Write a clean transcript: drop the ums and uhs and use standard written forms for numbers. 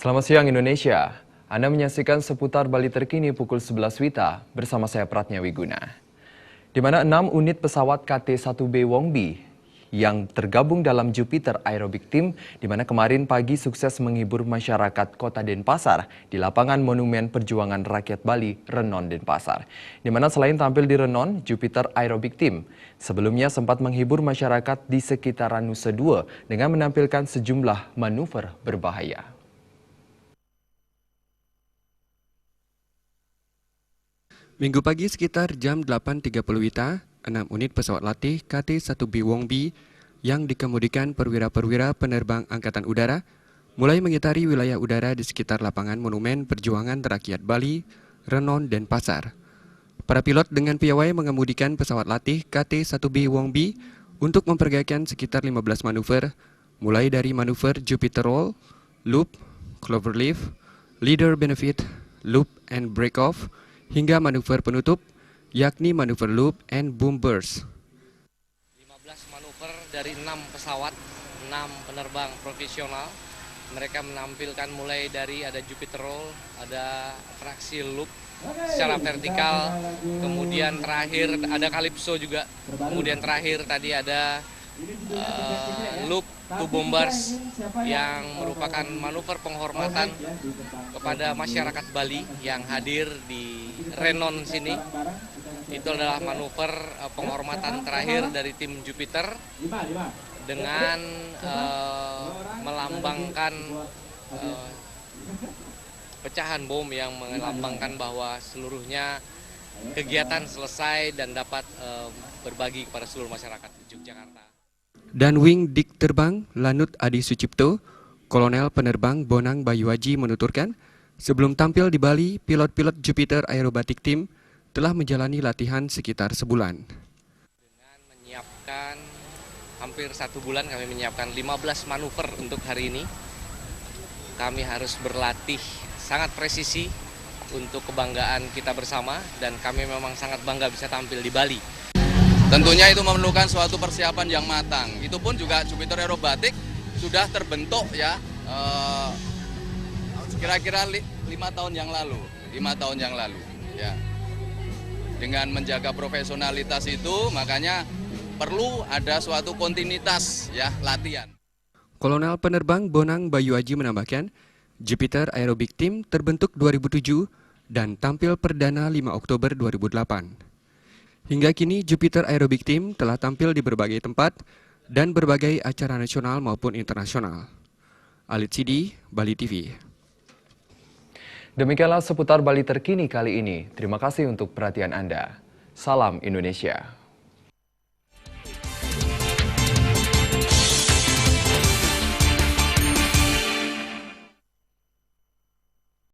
Selamat siang Indonesia. Anda menyaksikan seputar Bali terkini pukul 11 WITA bersama saya Pratnya Wiguna. Di mana 6 unit pesawat KT-1B Wongbi yang tergabung dalam Jupiter Aerobic Team di mana kemarin pagi sukses menghibur masyarakat Kota Denpasar di lapangan Monumen Perjuangan Rakyat Bali, Renon Denpasar. Di mana selain tampil di Renon, Jupiter Aerobic Team sebelumnya sempat menghibur masyarakat di sekitaran Nusa Dua dengan menampilkan sejumlah manuver berbahaya. Minggu pagi sekitar jam 8.30 WITA, 6 unit pesawat latih KT-1B Wongbi yang dikemudikan perwira-perwira penerbang Angkatan Udara mulai mengitari wilayah udara di sekitar lapangan Monumen Perjuangan Rakyat Bali, Renon, Denpasar. Para pilot dengan piawai mengemudikan pesawat latih KT-1B Wongbi untuk memperagakan sekitar 15 manuver, mulai dari manuver Jupiter Roll, Loop, Cloverleaf, Leader Benefit, Loop and Break-Off, hingga manuver penutup, yakni manuver loop and boom burst. 15 manuver dari 6 pesawat, 6 penerbang profesional. Mereka menampilkan mulai dari ada Jupiter Roll, ada traksi loop secara vertikal, kemudian terakhir ada Calypso juga, kemudian terakhir tadi ada loop to bombers yang merupakan manuver penghormatan kepada masyarakat Bali yang hadir di Renon sini. Itu adalah manuver penghormatan terakhir dari tim Jupiter dengan melambangkan pecahan bom yang melambangkan bahwa seluruhnya kegiatan selesai dan dapat berbagi kepada seluruh masyarakat Yogyakarta. Dan Wing Dik Terbang Lanut Adi Sucipto, Kolonel Penerbang Bonang Bayuaji menuturkan, sebelum tampil di Bali, pilot-pilot Jupiter Aerobatic Team telah menjalani latihan sekitar sebulan. Dengan menyiapkan hampir 1 bulan, kami menyiapkan 15 manuver untuk hari ini. Kami harus berlatih sangat presisi untuk kebanggaan kita bersama, dan kami memang sangat bangga bisa tampil di Bali. Tentunya itu memerlukan suatu persiapan yang matang. Itu pun juga Jupiter Aerobatic sudah terbentuk ya kira-kira 5 tahun yang lalu, ya. Dengan menjaga profesionalitas itu, makanya perlu ada suatu kontinuitas ya latihan. Kolonel Penerbang Bonang Bayuaji menambahkan, Jupiter Aerobic Team terbentuk 2007 dan tampil perdana 5 Oktober 2008. Hingga kini Jupiter Aerobic Team telah tampil di berbagai tempat dan berbagai acara nasional maupun internasional. Alit Sidi, Bali TV. Demikianlah seputar Bali terkini kali ini. Terima kasih untuk perhatian Anda. Salam Indonesia.